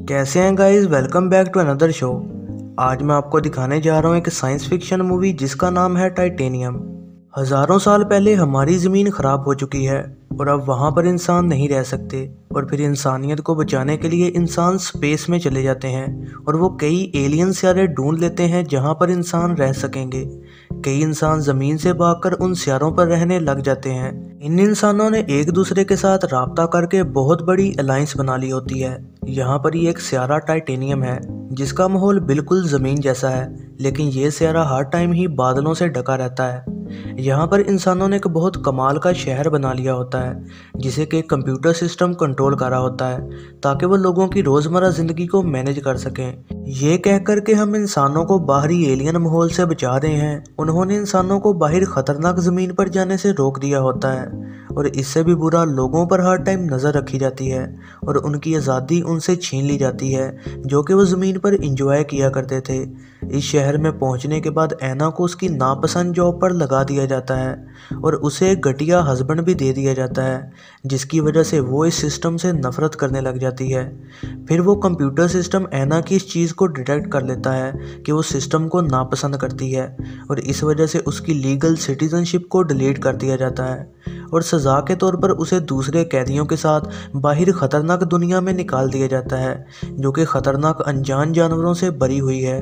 कैसे हैं guys. Welcome back to another show. आज मैं आपको दिखाने जा रहा हूँ एक साइंस फिक्शन मूवी जिसका नाम है टाइटेनियम। हजारों साल पहले हमारी ज़मीन खराब हो चुकी है और अब वहाँ पर इंसान नहीं रह सकते, और फिर इंसानियत को बचाने के लिए इंसान स्पेस में चले जाते हैं और वो कई एलियन सियारे ढूंढ लेते हैं जहाँ पर इंसान रह सकेंगे। कई इंसान ज़मीन से भागकर उन सियारों पर रहने लग जाते हैं। इन इंसानों ने एक दूसरे के साथ राब्ता करके बहुत बड़ी अलायंस बना ली होती है। यहाँ पर ये एक सियारा टाइटेनियम है जिसका माहौल बिल्कुल ज़मीन जैसा है, लेकिन ये सियारा हर टाइम ही बादलों से ढका रहता है। यहाँ पर इंसानों ने एक बहुत कमाल का शहर बना लिया होता है जिसे कि कंप्यूटर सिस्टम कंट्रोल कर रहा होता है ताकि वो लोगों की रोज़मर्रा ज़िंदगी को मैनेज कर सकें। ये कह कर के हम इंसानों को बाहरी एलियन माहौल से बचा रहे हैं, उन्होंने इंसानों को बाहर ख़तरनाक ज़मीन पर जाने से रोक दिया होता है, और इससे भी बुरा लोगों पर हर टाइम नज़र रखी जाती है और उनकी आज़ादी उनसे छीन ली जाती है जो कि वो ज़मीन पर इंजॉय किया करते थे। इस शहर में पहुंचने के बाद ऐना को उसकी नापसंद जॉब पर लगा दिया जाता है और उसे एक घटिया हस्बैंड भी दे दिया जाता है, जिसकी वजह से वो इस सिस्टम से नफरत करने लग जाती है। फिर वो कंप्यूटर सिस्टम ऐना की इस चीज़ को डिटेक्ट कर लेता है कि वो सिस्टम को नापसंद करती है, और इस वजह से उसकी लीगल सिटीजनशिप को डिलीट कर दिया जाता है और सज़ा के तौर पर उसे दूसरे कैदियों के साथ बाहर ख़तरनाक दुनिया में निकाल दिया जाता है जो कि ख़तरनाक अनजान जानवरों से भरी हुई है।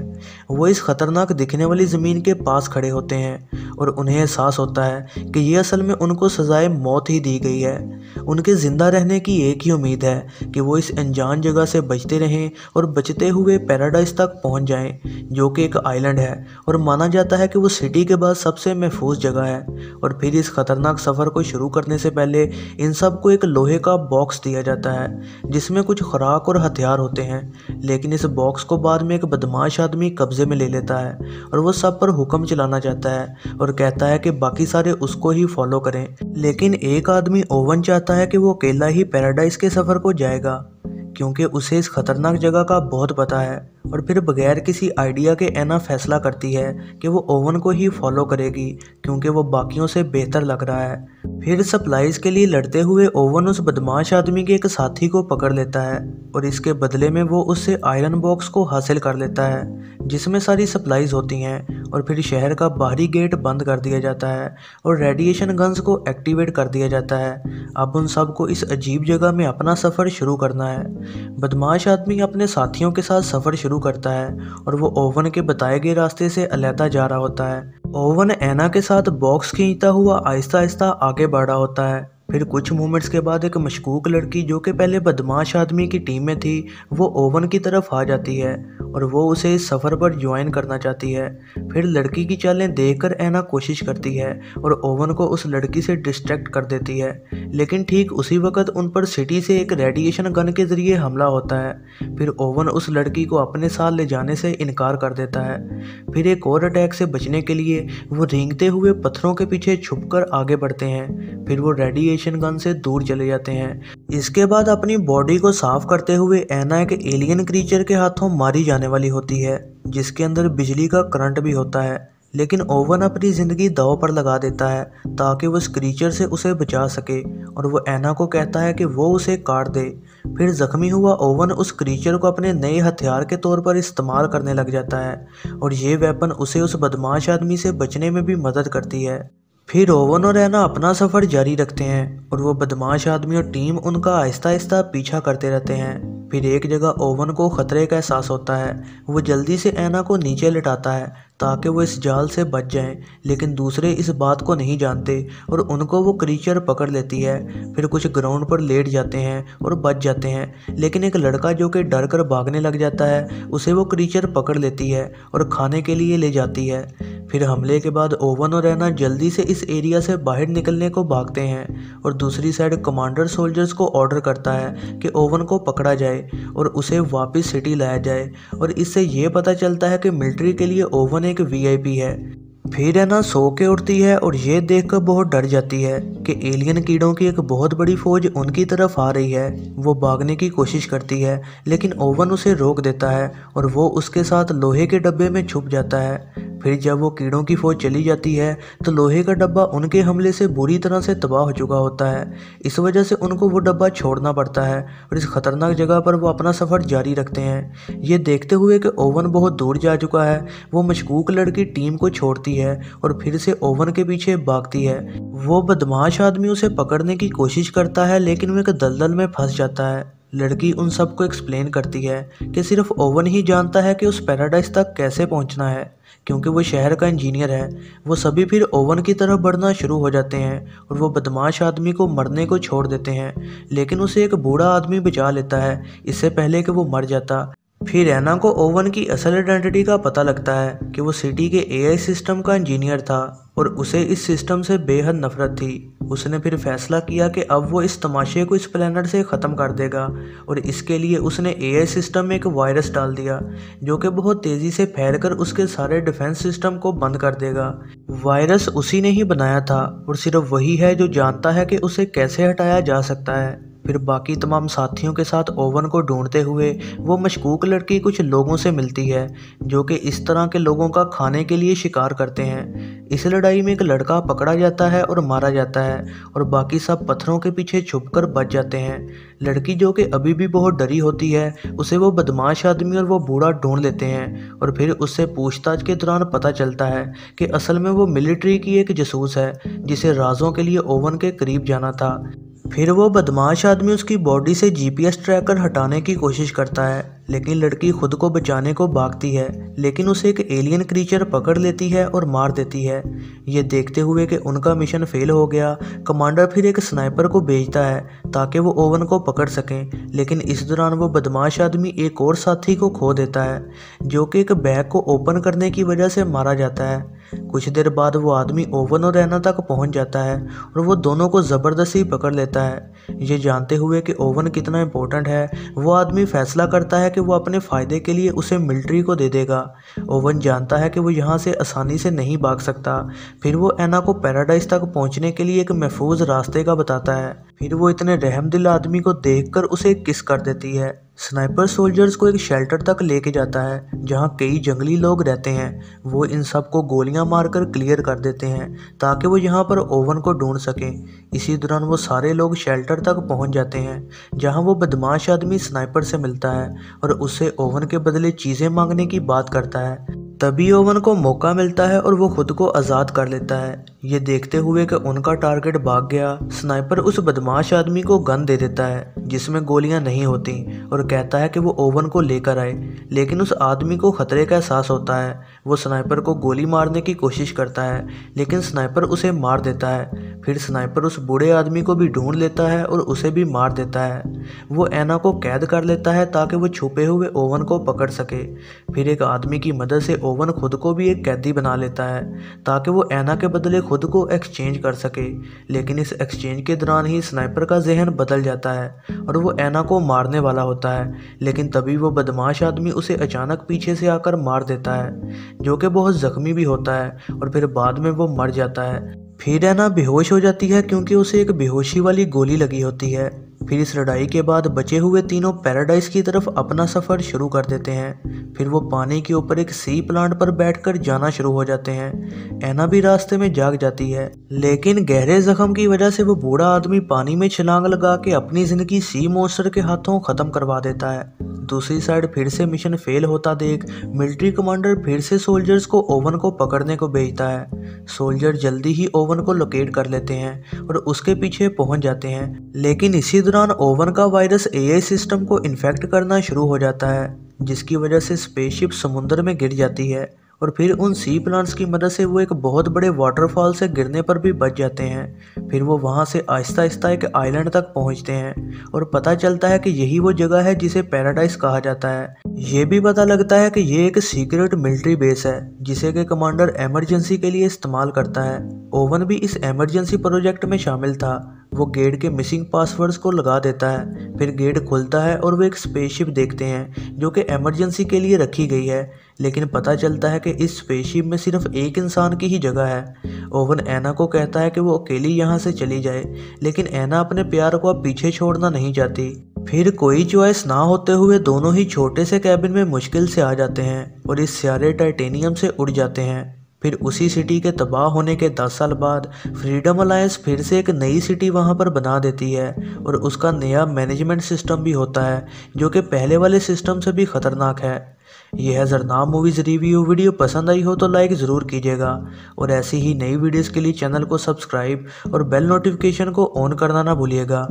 वो इस ख़तरनाक दिखने वाली ज़मीन के पास खड़े होते हैं और उन्हें एहसास होता है कि ये असल में उनको सज़ाए मौत ही दी गई है। उनके ज़िंदा रहने की एक ही उम्मीद है कि वो इस अनजान जगह से बचते रहें और बचते हुए पैराडाइज तक पहुंच जाएं, जो कि एक आइलैंड है और माना जाता है कि वो सिटी के बाद सबसे महफूज जगह है। और फिर इस ख़तरनाक सफ़र को शुरू करने से पहले इन सब को एक लोहे का बॉक्स दिया जाता है जिसमें कुछ खुराक और हथियार होते हैं, लेकिन इस बॉक्स को बाद में एक बदमाश आदमी कब्जे में ले लेता है और वो सब पर हुक्म चलाना चाहता है और कहता है कि बाकी सारे उसको ही फॉलो करें। लेकिन एक आदमी ओवन चाहता है कि वो अकेला ही पैराडाइज के सफ़र को जाएगा क्योंकि उसे इस खतरनाक जगह का बहुत पता है, और फिर बगैर किसी आइडिया के ऐना फैसला करती है कि वो ओवन को ही फॉलो करेगी क्योंकि वो बाकियों से बेहतर लग रहा है। फिर सप्लाईज के लिए लड़ते हुए ओवन उस बदमाश आदमी के एक साथी को पकड़ लेता है और इसके बदले में वो उससे आयरन बॉक्स को हासिल कर लेता है जिसमें सारी सप्लाईज होती हैं, और फिर शहर का बाहरी गेट बंद कर दिया जाता है और रेडिएशन गन्स को एक्टिवेट कर दिया जाता है। अब उन सब को इस अजीब जगह में अपना सफ़र शुरू करना है। बदमाश आदमी अपने साथियों के साथ सफ़र शुरू करता है और वो ओवन के बताए गए रास्ते से अलहदा जा रहा होता है। ओवन ऐना के साथ बॉक्स खींचता हुआ आहिस्ता आहिस्ता आगे बढ़ रहा होता है। फिर कुछ मोमेंट्स के बाद एक मशकूक लड़की जो कि पहले बदमाश आदमी की टीम में थी वो ओवन की तरफ आ जाती है और वो उसे इस सफ़र पर ज्वाइन करना चाहती है। फिर लड़की की चालें देखकर ऐना कोशिश करती है और ओवन को उस लड़की से डिस्ट्रैक्ट कर देती है, लेकिन ठीक उसी वक्त उन पर सिटी से एक रेडिएशन गन के ज़रिए हमला होता है। फिर ओवन उस लड़की को अपने साथ ले जाने से इनकार कर देता है। फिर एक और अटैक से बचने के लिए वो रेंगते हुए पत्थरों के पीछे छुपकर आगे बढ़ते हैं। फिर वो रेडिएशन गन से दूर चले जाते हैं। इसके बाद अपनी बॉडी को साफ करते हुए ऐना एक एलियन क्रीचर के हाथों मारी जाने वाली होती है जिसके अंदर बिजली का करंट भी होता है, लेकिन ओवन अपनी ज़िंदगी दांव पर लगा देता है ताकि वो इस क्रीचर से उसे बचा सके, और वो ऐना को कहता है कि वो उसे काट दे। फिर ज़ख्मी हुआ ओवन उस क्रीचर को अपने नए हथियार के तौर पर इस्तेमाल करने लग जाता है और ये वेपन उसे उस बदमाश आदमी से बचने में भी मदद करती है। फिर ओवन और ऐना अपना सफ़र जारी रखते हैं और वो बदमाश आदमी और टीम उनका आहिस्ता आहिस्ता पीछा करते रहते हैं। फिर एक जगह ओवन को ख़तरे का एहसास होता है। वो जल्दी से ऐना को नीचे लिटाता है ताकि वो इस जाल से बच जाएं, लेकिन दूसरे इस बात को नहीं जानते और उनको वो क्रीचर पकड़ लेती है। फिर कुछ ग्राउंड पर लेट जाते हैं और बच जाते हैं, लेकिन एक लड़का जो कि डर कर भागने लग जाता है उसे वो क्रीचर पकड़ लेती है और खाने के लिए ले जाती है। फिर हमले के बाद ओवन और ऐना जल्दी से इस एरिया से बाहर निकलने को भागते हैं और दूसरी साइड कमांडर सोल्जर्स को ऑर्डर करता है कि ओवन को पकड़ा जाए और उसे वापस सिटी लाया जाए, और इससे ये पता चलता है कि मिलिट्री के लिए ओवन एक वीआईपी है। फिर ऐना सो के उठती है और ये देखकर बहुत डर जाती है कि एलियन कीड़ों की एक बहुत बड़ी फौज उनकी तरफ आ रही है। वो भागने की कोशिश करती है लेकिन ओवन उसे रोक देता है और वो उसके साथ लोहे के डब्बे में छुप जाता है। फिर जब वो कीड़ों की फौज चली जाती है तो लोहे का डब्बा उनके हमले से बुरी तरह से तबाह हो चुका होता है। इस वजह से उनको वो डब्बा छोड़ना पड़ता है और इस खतरनाक जगह पर वो अपना सफ़र जारी रखते हैं। ये देखते हुए कि ओवन बहुत दूर जा चुका है, वो मशकूक लड़की टीम को छोड़ती है और फिर से ओवन के पीछे भागती है। वो बदमाश आदमी उसे पकड़ने की कोशिश करता है लेकिन वो एक दलदल में फंस जाता है। लड़की उन सबको एक्सप्लेन करती है कि सिर्फ ओवन ही जानता है कि उस पैराडाइज तक कैसे पहुंचना है, क्योंकि वो शहर का इंजीनियर है। वो सभी फिर ओवन की तरफ बढ़ना शुरू हो जाते हैं और वो बदमाश आदमी को मरने को छोड़ देते हैं, लेकिन उसे एक बूढ़ा आदमी बचा लेता है इससे पहले कि वो मर जाता। फिर एना को ओवन की असल आइडेंटिटी का पता लगता है कि वो सिटी के एआई सिस्टम का इंजीनियर था और उसे इस सिस्टम से बेहद नफरत थी। उसने फिर फैसला किया कि अब वो इस तमाशे को इस प्लेनेट से ख़त्म कर देगा और इसके लिए उसने एआई सिस्टम में एक वायरस डाल दिया जो कि बहुत तेज़ी से फैलकर उसके सारे डिफेंस सिस्टम को बंद कर देगा। वायरस उसी ने ही बनाया था और सिर्फ वही है जो जानता है कि उसे कैसे हटाया जा सकता है। फिर बाकी तमाम साथियों के साथ ओवन को ढूंढते हुए वो मशकूक लड़की कुछ लोगों से मिलती है जो कि इस तरह के लोगों का खाने के लिए शिकार करते हैं। इस लड़ाई में एक लड़का पकड़ा जाता है और मारा जाता है और बाकी सब पत्थरों के पीछे छुपकर बच जाते हैं। लड़की जो कि अभी भी बहुत डरी होती है, उसे वो बदमाश आदमी और वो बूढ़ा ढूंढ लेते हैं और फिर उससे पूछताछ के दौरान पता चलता है कि असल में वो मिलिट्री की एक जासूस है जिसे राजों के लिए ओवन के करीब जाना था। फिर वो बदमाश आदमी उसकी बॉडी से जीपीएस ट्रैकर हटाने की कोशिश करता है, लेकिन लड़की खुद को बचाने को भागती है, लेकिन उसे एक एलियन क्रीचर पकड़ लेती है और मार देती है। ये देखते हुए कि उनका मिशन फेल हो गया, कमांडर फिर एक स्नाइपर को भेजता है ताकि वो ओवन को पकड़ सकें, लेकिन इस दौरान वो बदमाश आदमी एक और साथी को खो देता है जो कि एक बैग को ओपन करने की वजह से मारा जाता है। कुछ देर बाद वो आदमी ओवन और एना तक पहुंच जाता है और वो दोनों को ज़बरदस्ती पकड़ लेता है। ये जानते हुए कि ओवन कितना इम्पोर्टेंट है, वो आदमी फैसला करता है कि वो अपने फ़ायदे के लिए उसे मिलिट्री को दे देगा। ओवन जानता है कि वो यहाँ से आसानी से नहीं भाग सकता। फिर वो एना को पैराडाइज तक पहुँचने के लिए एक महफूज रास्ते का बताता है। फिर वो इतने रहमदिल आदमी को देखकर उसे किस कर देती है। स्नाइपर सोल्जर्स को एक शेल्टर तक लेके जाता है जहां कई जंगली लोग रहते हैं। वो इन सब को गोलियां मारकर क्लियर कर देते हैं ताकि वो यहां पर ओवन को ढूंढ सकें। इसी दौरान वो सारे लोग शेल्टर तक पहुंच जाते हैं जहां वो बदमाश आदमी स्नाइपर से मिलता है और उससे ओवन के बदले चीज़ें मांगने की बात करता है। तभी ओवन को मौका मिलता है और वो खुद को आज़ाद कर लेता है। ये देखते हुए कि उनका टारगेट भाग गया, स्नाइपर उस बदमाश आदमी को गन दे देता है जिसमें गोलियां नहीं होती और कहता है कि वो ओवन को लेकर आए, लेकिन उस आदमी को खतरे का एहसास होता है। वो स्नाइपर को गोली मारने की कोशिश करता है लेकिन स्नाइपर उसे मार देता है। फिर स्नाइपर उस बूढ़े आदमी को भी ढूंढ लेता है और उसे भी मार देता है। वो एना को कैद कर लेता है ताकि वो छुपे हुए ओवन को पकड़ सके। फिर एक आदमी की मदद से ओवन खुद को भी एक कैदी बना लेता है ताकि वो एना के बदले खुद को एक्सचेंज कर सके, लेकिन इस एक्सचेंज के दौरान ही स्नाइपर का जहन बदल जाता है और वो एना को मारने वाला होता है, लेकिन तभी वो बदमाश आदमी उसे अचानक पीछे से आकर मार देता है जो कि बहुत जख्मी भी होता है और फिर बाद में वो मर जाता है। फिर एना बेहोश हो जाती है क्योंकि उसे एक बेहोशी वाली गोली लगी होती है। फिर इस लड़ाई के बाद बचे हुए तीनों पैराडाइज की तरफ अपना सफ़र शुरू कर देते हैं। फिर वो पानी के ऊपर एक सी प्लांट पर बैठकर जाना शुरू हो जाते हैं। एना भी रास्ते में जाग जाती है, लेकिन गहरे जख्म की वजह से वो बूढ़ा आदमी पानी में छलांग लगा के अपनी ज़िंदगी सी मॉन्स्टर के हाथों ख़त्म करवा देता है। दूसरी साइड फिर से मिशन फेल होता देख मिलिट्री कमांडर फिर से सोल्जर्स को ओवन को पकड़ने को भेजता है। सोल्जर जल्दी ही ओवन को लोकेट कर लेते हैं और उसके पीछे पहुंच जाते हैं, लेकिन इसी दौरान ओवन का वायरस एआई सिस्टम को इन्फेक्ट करना शुरू हो जाता है जिसकी वजह से स्पेसशिप समुद्र में गिर जाती है और फिर उन सी प्लांट्स की मदद से वो एक बहुत बड़े वाटरफॉल से गिरने पर भी बच जाते हैं। फिर वो वहाँ से आहिस्ता आहिस्ता एक आइलैंड तक पहुँचते हैं और पता चलता है कि यही वो जगह है जिसे पैराडाइज कहा जाता है। ये भी पता लगता है कि ये एक सीक्रेट मिलिट्री बेस है जिसे कि कमांडर इमरजेंसी के लिए इस्तेमाल करता है। ओवन भी इस इमरजेंसी प्रोजेक्ट में शामिल था। वो गेट के मिसिंग पासवर्ड्स को लगा देता है। फिर गेट खुलता है और वो एक स्पेसशिप देखते हैं जो कि इमरजेंसी के लिए रखी गई है, लेकिन पता चलता है कि इस स्पेसशिप में सिर्फ एक इंसान की ही जगह है। ओवन एना को कहता है कि वो अकेली यहाँ से चली जाए, लेकिन एना अपने प्यार को अब पीछे छोड़ना नहीं चाहती। फिर कोई चॉइस ना होते हुए दोनों ही छोटे से कैबिन में मुश्किल से आ जाते हैं और इस सारे टाइटेनियम से उड़ जाते हैं। फिर उसी सिटी के तबाह होने के 10 साल बाद फ्रीडम अलायंस फिर से एक नई सिटी वहां पर बना देती है और उसका नया मैनेजमेंट सिस्टम भी होता है जो कि पहले वाले सिस्टम से भी खतरनाक है। यह है जरनाम मूवीज़ रिव्यू। वीडियो पसंद आई हो तो लाइक ज़रूर कीजिएगा और ऐसी ही नई वीडियोस के लिए चैनल को सब्सक्राइब और बेल नोटिफिकेशन को ऑन करना ना भूलिएगा।